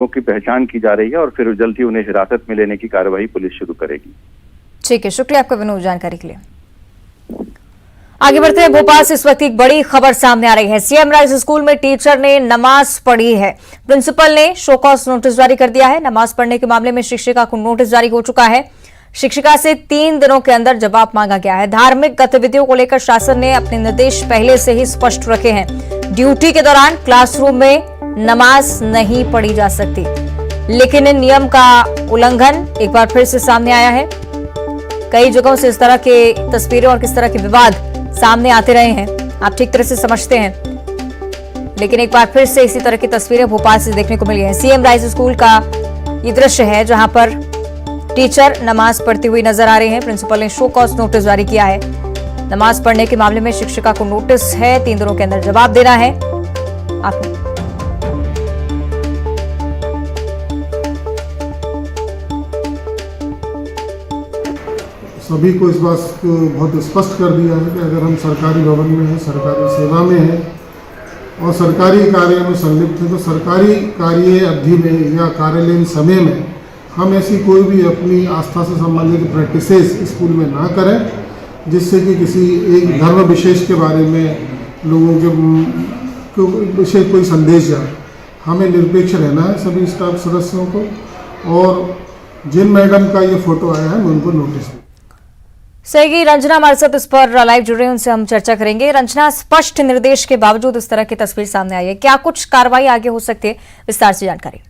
की पहचान की जा रही है और फिर जल्द ही उन्हें हिरासत में लेने की कार्रवाई पुलिस शुरू करेगी। ठीक है, शुक्रिया आपका विनोद जानकारी के लिए। आगे बढ़ते हैं, भोपाल से इस वक्त एक बड़ी खबर सामने आ रही है। सीएम राइज स्कूल में टीचर ने नमाज पढ़ी है। प्रिंसिपल ने शो कॉज नोटिस जारी कर दिया है। नमाज पढ़ने के मामले में शिक्षिका को नोटिस जारी हो चुका है। शिक्षिका से 3 दिनों के अंदर जवाब मांगा गया है। धार्मिक गतिविधियों को लेकर शासन ने अपने निर्देश पहले से ही स्पष्ट रखे हैं। ड्यूटी के दौरान क्लासरूम में नमाज नहीं पढ़ी जा सकती, लेकिन इन नियम का उल्लंघन एक बार फिर से सामने आया है। कई जगहों से इस तरह के तस्वीरें और किस तरह के विवाद सामने आते रहे हैं, आप ठीक तरह से समझते हैं, लेकिन एक बार फिर से इसी तरह की तस्वीरें भोपाल से देखने को मिली है। सीएम राइज स्कूल का ये दृश्य है जहां पर टीचर नमाज पढ़ती हुई नजर आ रही हैं। प्रिंसिपल ने शो कॉज नोटिस जारी किया है। नमाज पढ़ने के मामले में शिक्षिका को नोटिस है, 3 दिनों के अंदर जवाब देना है। आपने सभी को इस बात को बहुत स्पष्ट कर दिया है कि अगर हम सरकारी भवन में हैं, सरकारी सेवा में हैं और सरकारी कार्य में संलिप्त हैं, तो सरकारी कार्य अवधि में या कार्यालयीन समय में हम ऐसी कोई भी अपनी आस्था से संबंधित प्रैक्टिसेस स्कूल में ना करें, जिससे कि किसी एक धर्म विशेष के बारे में लोगों के विशेष कोई संदेश जाए। हमें निरपेक्ष रहना है सभी स्टाफ सदस्यों को, और जिन मैडम का ये फोटो आया है मैं उनको नोटिस दूँ। सही, रंजना हमारे साथ इस पर लाइव जुड़ रहे हैं, उनसे हम चर्चा करेंगे। रंजना, स्पष्ट निर्देश के बावजूद इस तरह की तस्वीर सामने आई है, क्या कुछ कार्रवाई आगे हो सकती है, विस्तार से जानकारी।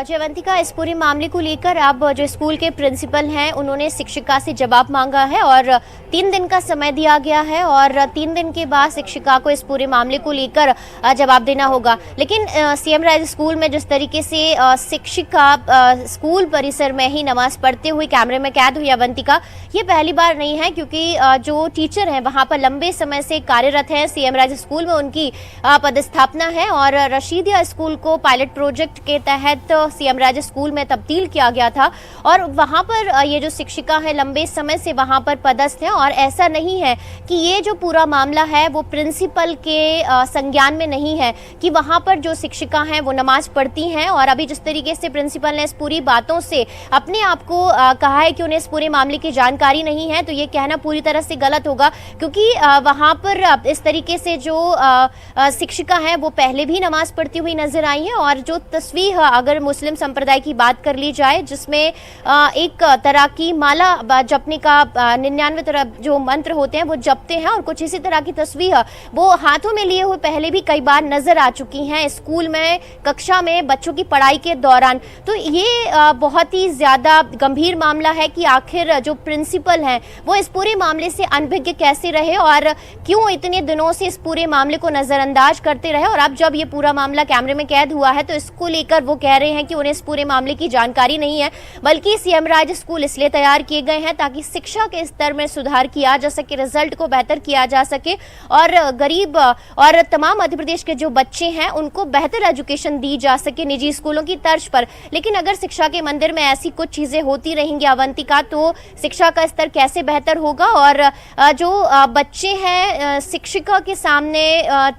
जयवंतिका, इस पूरे मामले को लेकर अब जो स्कूल के प्रिंसिपल हैं उन्होंने शिक्षिका से जवाब मांगा है और 3 दिन का समय दिया गया है और 3 दिन के बाद शिक्षिका को इस पूरे मामले को लेकर जवाब देना होगा। लेकिन सीएम राइज स्कूल में जिस तरीके से शिक्षिका स्कूल परिसर में ही नमाज पढ़ते हुए कैमरे में कैद हुई अवंतिका, ये पहली बार नहीं है, क्योंकि जो टीचर हैं वहां पर लंबे समय से कार्यरत हैं। सीएम राइज स्कूल में उनकी पदस्थापना है और रशीदिया स्कूल को पायलट प्रोजेक्ट के तहत सीएम राइज स्कूल में तब्दील किया गया था और वहां पर ये जो शिक्षिका है लंबे समय से वहां पर पदस्थ है। और ऐसा नहीं है कि ये जो पूरा मामला है वो प्रिंसिपल के संज्ञान में नहीं है कि वहां पर जो शिक्षिका हैं वो नमाज पढ़ती हैं। और अभी जिस तरीके से प्रिंसिपल ने इस पूरी बातों से अपने आप को कहा है कि उन्हें इस पूरे मामले की जानकारी नहीं है, तो ये कहना पूरी तरह से गलत होगा, क्योंकि वहां पर इस तरीके से जो शिक्षिका है वो पहले भी नमाज पढ़ती हुई नजर आई है। और जो तस्वीर अगर मुस्लिम संप्रदाय की बात कर ली जाए, जिसमें एक तरह की माला जपने का 99 तरह जो मंत्र होते हैं वो जपते हैं और कुछ इसी तरह की तस्वीर वो हाथों में लिए हुए पहले भी कई बार नजर आ चुकी हैं स्कूल में, कक्षा में बच्चों की पढ़ाई के दौरान। तो ये बहुत ही ज्यादा गंभीर मामला है कि आखिर जो प्रिंसिपल हैं वो इस पूरे मामले से अनभिज्ञ कैसे रहे और क्यों इतने दिनों से इस पूरे मामले को नजरअंदाज करते रहे। और अब जब ये पूरा मामला कैमरे में कैद हुआ है तो इसको लेकर वो कह रहे हैं कि उन्हें इस पूरे मामले की जानकारी नहीं है, बल्कि सीएम राइज स्कूल इसलिए तैयार किए गए हैं ताकि शिक्षा के स्तर में सुधार किया जा सके, रिजल्ट को बेहतर किया जा सके और गरीब और तमाम मध्य प्रदेश के जो बच्चे हैं उनको बेहतर एजुकेशन दी जा सके निजी स्कूलों की तर्ज पर। लेकिन अगर शिक्षा के मंदिर में ऐसी कुछ चीजें होती रहेंगी अवंतिका, तो शिक्षा का स्तर कैसे बेहतर होगा और जो बच्चे हैं शिक्षिका के सामने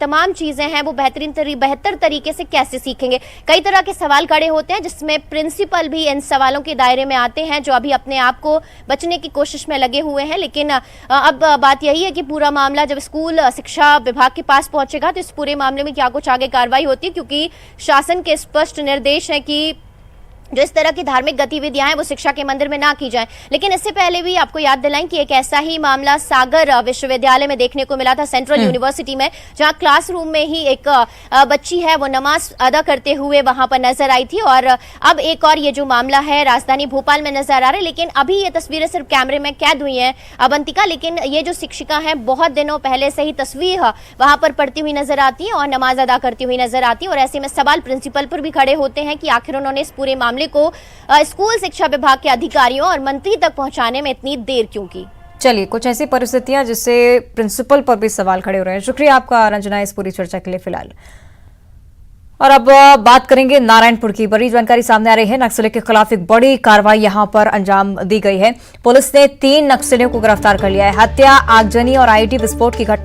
तमाम चीजें हैं वो बेहतर तरीके से कैसे सीखेंगे। कई तरह के सवाल खड़े होते हैं जिसमें प्रिंसिपल भी इन सवालों के दायरे में आते हैं, जो अभी अपने आप को बचने की कोशिश में लगे हुए हैं। लेकिन अब बात यही है कि पूरा मामला जब स्कूल शिक्षा विभाग के पास पहुंचेगा तो इस पूरे मामले में क्या कुछ आगे कार्रवाई होती है, क्योंकि शासन के स्पष्ट निर्देश है कि जो इस तरह की धार्मिक गतिविधियां हैं वो शिक्षा के मंदिर में ना की जाएं। लेकिन इससे पहले भी आपको याद दिलाएं कि एक ऐसा ही मामला सागर विश्वविद्यालय में देखने को मिला था, सेंट्रल यूनिवर्सिटी में, जहां क्लासरूम में ही एक बच्ची है वो नमाज अदा करते हुए वहां पर नजर आई थी। और अब एक और ये जो मामला है राजधानी भोपाल में नजर आ रहा है। लेकिन अभी ये तस्वीरें सिर्फ कैमरे में कैद हुई हैं अवंतिका, लेकिन ये जो शिक्षिका है बहुत दिनों पहले से ही तस्वीर वहां पर पढ़ती हुई नजर आती है और नमाज अदा करती हुई नजर आती है। और ऐसे में सवाल प्रिंसिपल पर भी खड़े होते हैं कि आखिर उन्होंने इस पूरे मामले को स्कूल शिक्षा विभाग के अधिकारियों और मंत्री तक पहुंचाने में इतनी देर क्यों की। चलिए, कुछ ऐसी परिस्थितियां जिससे प्रिंसिपल पर भी सवाल खड़े हो रहे हैं। शुक्रिया आपका रंजना इस पूरी चर्चा के लिए। फिलहाल और अब बात करेंगे नारायणपुर की। बड़ी जानकारी सामने आ रही है, नक्सलियों के खिलाफ एक बड़ी कार्रवाई यहां पर अंजाम दी गई है। पुलिस ने 3 नक्सलियों को गिरफ्तार कर लिया है। हत्या, आगजनी और आईईडी विस्फोट की घटना